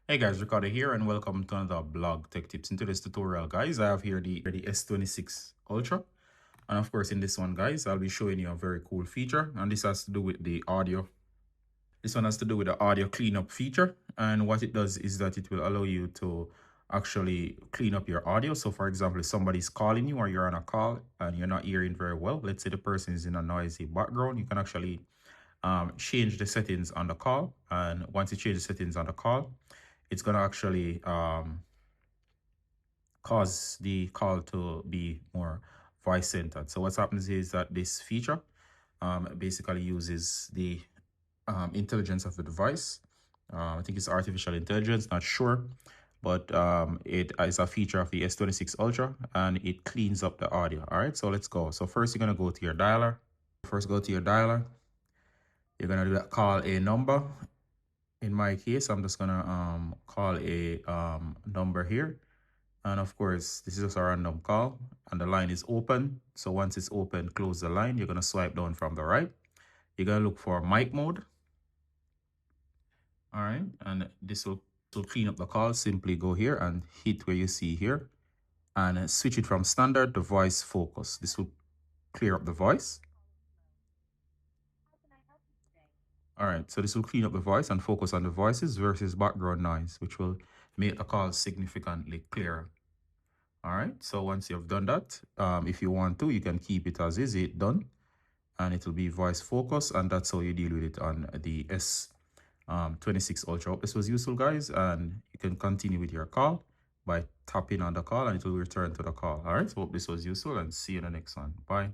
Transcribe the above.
Hey guys, Ricardo here and welcome to another blog tech tips. In today's tutorial, guys, I have here the S26 Ultra. And of course, in this one, guys, I'll be showing you a very cool feature. And this has to do with the audio. This one has to do with the audio cleanup feature. And what it does is that it will allow you to actually clean up your audio. So for example, if somebody's calling you or you're on a call and you're not hearing very well, let's say the person is in a noisy background, you can actually change the settings on the call. And once you change the settings on the call, it's going to actually cause the call to be more voice centered. So what happens is that this feature basically uses the intelligence of the device. I think it's artificial intelligence, not sure, but it is a feature of the S26 Ultra and it cleans up the audio. All right, so let's go. So first you're going to go to your dialer. First go to your dialer. You're going to do that, call a number. In my case, I'm just going to call a number here. And of course, this is just a random call and the line is open. So once it's open, close the line. You're going to swipe down from the right. You're going to look for mic mode. All right. And this will clean up the call. Simply go here and hit where you see here and switch it from standard to voice focus. This will clear up the voice. All right. So this will clean up the voice and focus on the voices versus background noise, which will make the call significantly clearer. All right, so once you've done that, if you want to, you can keep it as is, it done, and it will be voice focus, and that's how you deal with it on the S26 Ultra. Hope this was useful, guys, and you can continue with your call by tapping on the call, and it will return to the call. All right, so hope this was useful, and see you in the next one. Bye.